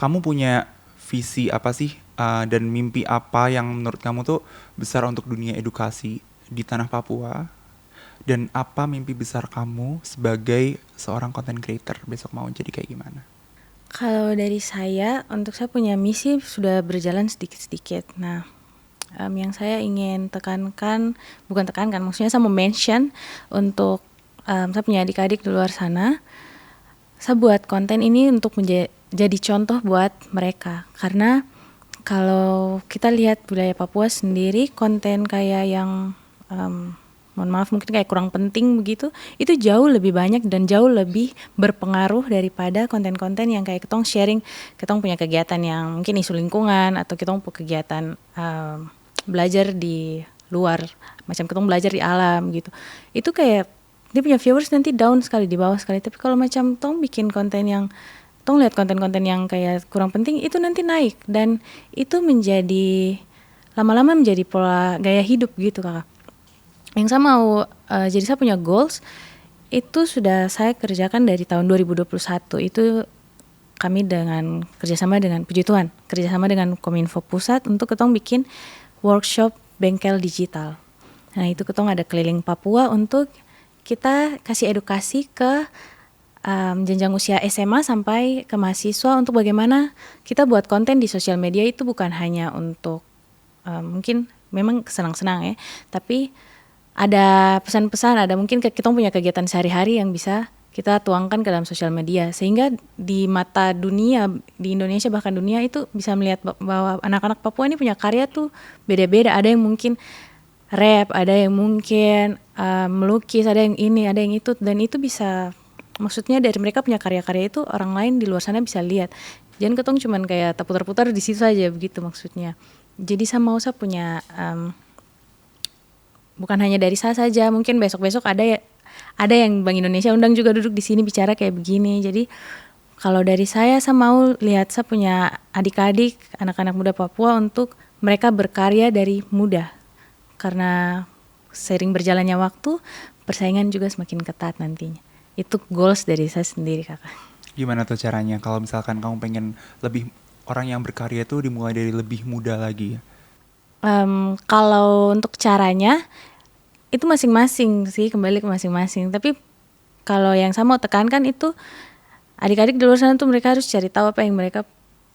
kamu punya visi apa sih dan mimpi apa yang menurut kamu tuh besar untuk dunia edukasi di tanah Papua? Dan apa mimpi besar kamu sebagai seorang content creator besok mau jadi kayak gimana? Kalau dari saya, untuk saya punya misi sudah berjalan sedikit-sedikit. Nah, yang saya ingin bukan tekankan, maksudnya saya mau mention untuk saya punya adik-adik di luar sana. Saya buat konten ini untuk menjadi contoh buat mereka. Karena kalau kita lihat budaya Papua sendiri, konten kayak yang mohon maaf mungkin kayak kurang penting begitu, itu jauh lebih banyak dan jauh lebih berpengaruh daripada konten-konten yang kayak ketong sharing, ketong punya kegiatan yang mungkin isu lingkungan atau ketong punya kegiatan belajar di luar, macam ketong belajar di alam gitu. Itu kayak dia punya viewers nanti down sekali, di bawah sekali. Tapi kalau macam tong bikin konten yang tong lihat konten-konten yang kayak kurang penting, itu nanti naik dan itu menjadi lama-lama menjadi pola gaya hidup gitu kakak. Yang saya mau, jadi saya punya goals, itu sudah saya kerjakan dari tahun 2021. Itu kami dengan kerjasama dengan Puji Tuhan, kerjasama dengan Kominfo Pusat untuk ketong bikin workshop bengkel digital. Nah itu ketong ada keliling Papua untuk kita kasih edukasi ke jenjang usia SMA sampai ke mahasiswa untuk bagaimana kita buat konten di sosial media itu bukan hanya untuk mungkin memang senang-senang ya, tapi ada pesan-pesan, ada mungkin kita punya kegiatan sehari-hari yang bisa kita tuangkan ke dalam sosial media sehingga di mata dunia, di Indonesia bahkan dunia itu bisa melihat bahwa anak-anak Papua ini punya karya tuh beda-beda. Ada yang mungkin rap, ada yang mungkin melukis, ada yang ini, ada yang itu, dan itu bisa, maksudnya dari mereka punya karya-karya itu orang lain di luar sana bisa lihat. Jangan ketong cuman kayak terputar-putar di situ aja begitu maksudnya. Jadi saya punya bukan hanya dari saya saja, mungkin besok-besok ada yang Bank Indonesia undang juga duduk di sini bicara kayak begini. Jadi Kalau dari saya mau lihat saya punya adik-adik, anak-anak muda Papua untuk mereka berkarya dari muda. Karena sering berjalannya waktu, persaingan juga semakin ketat nantinya. Itu goals dari saya sendiri, Kakak. Gimana tuh caranya kalau misalkan kamu pengen lebih orang yang berkarya tuh dimulai dari lebih muda lagi ya? Kalau untuk caranya, itu masing-masing sih, kembali ke masing-masing. Tapi kalau yang saya mau tekankan itu, adik-adik di luar sana tuh mereka harus cari tahu apa yang mereka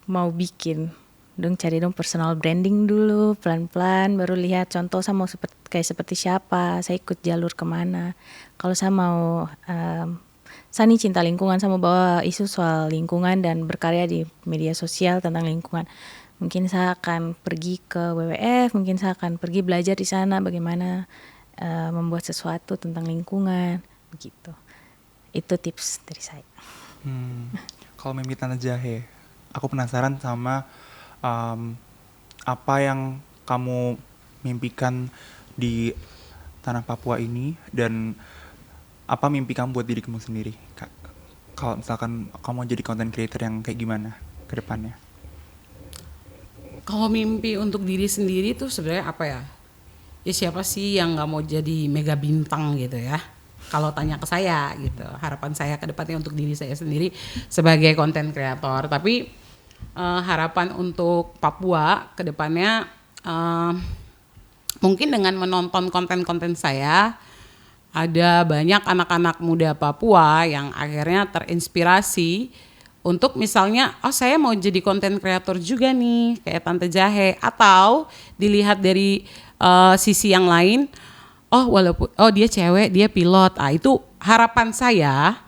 mau bikin. Cari personal branding dulu, pelan-pelan, baru lihat contoh saya mau seperti siapa, saya ikut jalur kemana. Kalau saya mau, saya nih cinta lingkungan, saya mau bawa isu soal lingkungan dan berkarya di media sosial tentang lingkungan. Mungkin saya akan pergi ke WWF, mungkin saya akan pergi belajar di sana bagaimana membuat sesuatu tentang lingkungan, begitu. Itu tips dari saya. Kalau Mimi Tante Jahe, aku penasaran sama apa yang kamu mimpikan di tanah Papua ini dan apa mimpi kamu buat diri kamu sendiri, Kak? Kalau misalkan kamu mau jadi content creator yang kayak gimana ke depannya? Kalau mimpi untuk diri sendiri tuh sebenarnya apa ya? Ya siapa sih yang nggak mau jadi mega bintang gitu ya? Kalau tanya ke saya gitu, harapan saya ke depannya untuk diri saya sendiri sebagai content creator. Tapi harapan untuk Papua ke depannya mungkin dengan menonton konten-konten saya, ada banyak anak-anak muda Papua yang akhirnya terinspirasi untuk misalnya, oh saya mau jadi konten kreator juga nih kayak Tante Jahe, atau dilihat dari sisi yang lain, oh dia cewek, dia pilot. Itu harapan saya,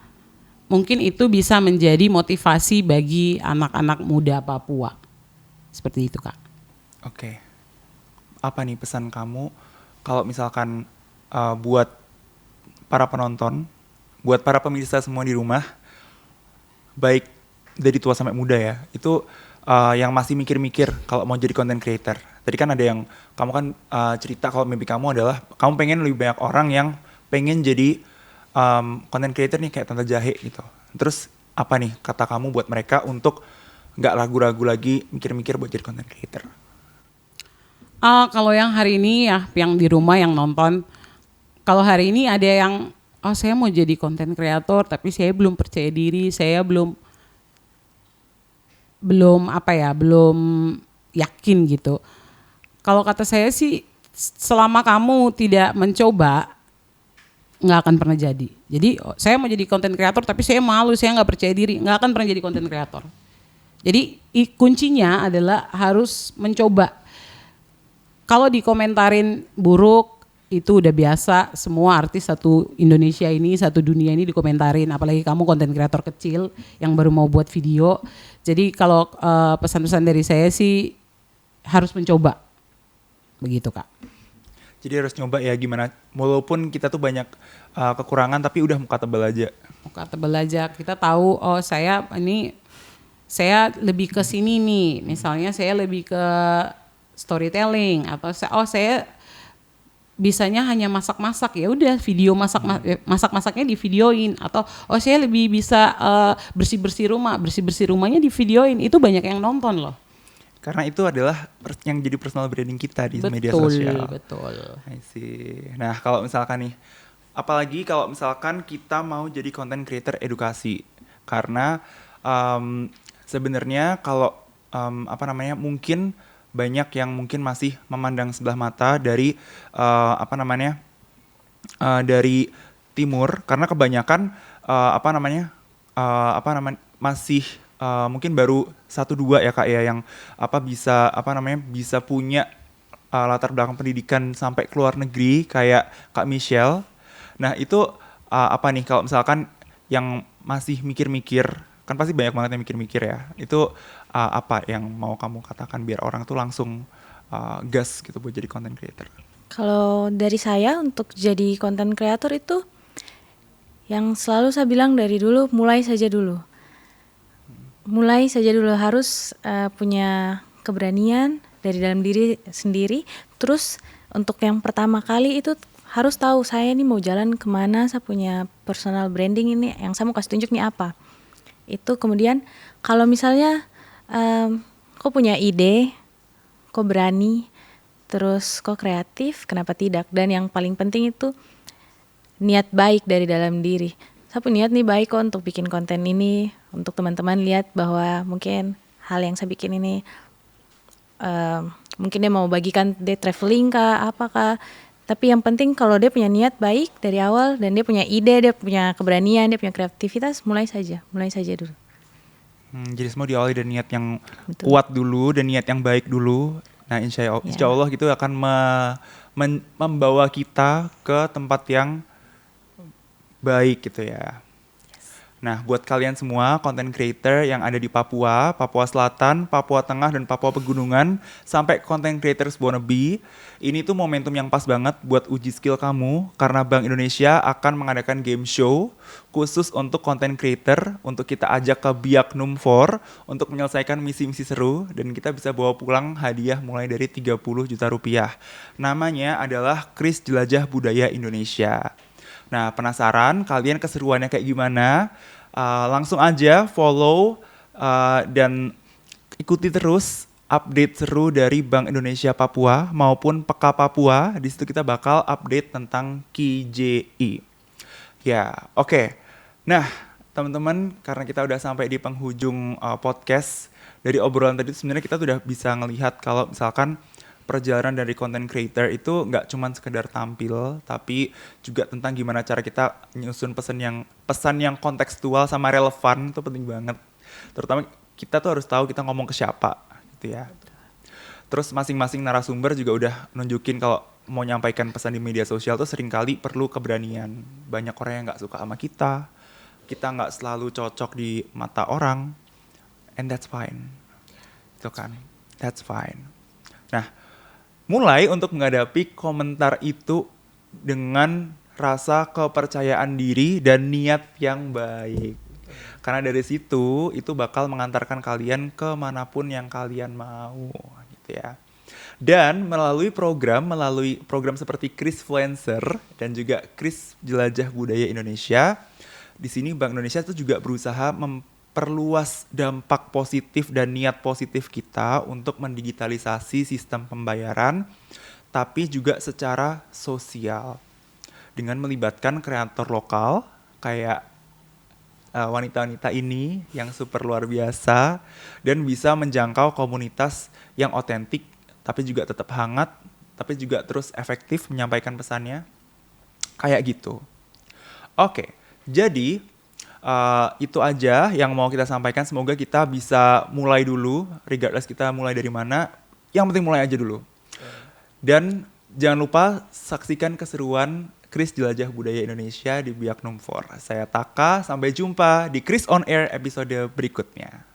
mungkin itu bisa menjadi motivasi bagi anak-anak muda Papua. Seperti itu, Kak. Oke. Apa nih pesan kamu kalau misalkan buat para penonton, buat para pemirsa semua di rumah, baik dari tua sampai muda ya, itu yang masih mikir-mikir kalau mau jadi content creator. Tadi kan ada yang kamu kan cerita kalau mimpi kamu adalah kamu pengen lebih banyak orang yang pengen jadi content creator nih kayak Tante Jahe gitu. Terus apa nih kata kamu buat mereka untuk nggak ragu-ragu lagi mikir-mikir buat jadi content creator? Kalau yang hari ini ya, yang di rumah yang nonton, kalau hari ini ada yang, saya mau jadi content creator tapi saya belum percaya diri, saya belum yakin gitu. Kalau kata saya sih, selama kamu tidak mencoba, nggak akan pernah jadi. Jadi saya mau jadi content creator tapi saya malu, saya nggak percaya diri, nggak akan pernah jadi content creator. Jadi kuncinya adalah harus mencoba. Kalau dikomentarin buruk, itu udah biasa, semua artis satu Indonesia ini, satu dunia ini dikomentarin, apalagi kamu konten kreator kecil yang baru mau buat video. Jadi kalau pesan-pesan dari saya sih harus mencoba, begitu Kak. Jadi harus nyoba ya gimana, walaupun kita tuh banyak kekurangan tapi udah muka tebal aja. Muka tebal aja, kita tahu saya lebih ke sini nih, misalnya saya lebih ke storytelling, atau saya bisanya hanya masak-masak, ya udah video masak-masaknya di videoin, atau saya lebih bisa bersih-bersih rumahnya di videoin, itu banyak yang nonton loh. Karena itu adalah yang jadi personal branding kita di media sosial. Betul. I see. Nah kalau misalkan nih, apalagi kalau misalkan kita mau jadi content creator edukasi, karena sebenarnya kalau mungkin banyak yang mungkin masih memandang sebelah mata dari dari timur, karena kebanyakan masih mungkin baru 1-2 ya Kak ya yang bisa punya latar belakang pendidikan sampai ke luar negeri kayak Kak Michelle. Nah itu apa nih kalau misalkan yang masih mikir-mikir, kan pasti banyak banget yang mikir-mikir ya, itu apa yang mau kamu katakan biar orang tuh langsung gas gitu buat jadi content creator? Kalau dari saya untuk jadi content creator itu yang selalu saya bilang dari dulu, mulai saja dulu, harus punya keberanian dari dalam diri sendiri. Terus untuk yang pertama kali itu harus tahu saya ini mau jalan kemana, saya punya personal branding ini yang saya mau kasih tunjuk nih apa. Itu kemudian kalau misalnya kok punya ide, kok berani, terus kok kreatif, kenapa tidak? Dan yang paling penting itu niat baik dari dalam diri. Saya punya niat nih baik kok untuk bikin konten ini, untuk teman-teman lihat bahwa mungkin hal yang saya bikin ini mungkin dia mau bagikan, dia traveling kah, apakah. Tapi yang penting kalau dia punya niat baik dari awal dan dia punya ide, dia punya keberanian, dia punya kreativitas, mulai saja dulu. Jadi semua diawali dari niat yang Betul. kuat dulu dan niat yang baik dulu. Nah insya Allah gitu akan membawa kita ke tempat yang baik gitu ya. Nah, buat kalian semua content creator yang ada di Papua, Papua Selatan, Papua Tengah, dan Papua Pegunungan, sampai content creators wannabe, ini tuh momentum yang pas banget buat uji skill kamu, karena Bank Indonesia akan mengadakan game show khusus untuk content creator, untuk kita ajak ke Biak Num 4, untuk menyelesaikan misi-misi seru, dan kita bisa bawa pulang hadiah mulai dari 30 juta rupiah. Namanya adalah Kris Jelajah Budaya Indonesia. Nah, penasaran kalian keseruannya kayak gimana? Langsung aja follow dan ikuti terus update seru dari Bank Indonesia Papua maupun Peka Papua. Di situ kita bakal update tentang KJI. Ya, oke. Nah, teman-teman, karena kita udah sampai di penghujung podcast dari obrolan tadi, sebenarnya kita udah bisa ngelihat kalau misalkan perjalanan dari content creator itu nggak cuma sekedar tampil, tapi juga tentang gimana cara kita nyusun pesan yang kontekstual sama relevan, itu penting banget. Terutama kita tuh harus tahu kita ngomong ke siapa, gitu ya. Terus masing-masing narasumber juga udah nunjukin kalau mau nyampaikan pesan di media sosial tuh seringkali perlu keberanian. Banyak orang yang nggak suka sama kita nggak selalu cocok di mata orang, and that's fine. Itu kan, that's fine. Nah, mulai untuk menghadapi komentar itu dengan rasa kepercayaan diri dan niat yang baik. Karena dari situ, itu bakal mengantarkan kalian kemanapun yang kalian mau, gitu ya. Dan melalui program seperti Krisfluencer dan juga Kris Jelajah Budaya Indonesia, di sini Bank Indonesia itu juga berusaha memperluas dampak positif dan niat positif kita untuk mendigitalisasi sistem pembayaran, tapi juga secara sosial dengan melibatkan kreator lokal kayak wanita-wanita ini yang super luar biasa dan bisa menjangkau komunitas yang otentik tapi juga tetap hangat, tapi juga terus efektif menyampaikan pesannya kayak gitu. Oke, jadi itu aja yang mau kita sampaikan. Semoga kita bisa mulai dulu, regardless kita mulai dari mana, yang penting mulai aja dulu. Dan jangan lupa saksikan keseruan Kris Jelajah Budaya Indonesia di Biak Num 4. Saya Taka, sampai jumpa di Kris On Air episode berikutnya.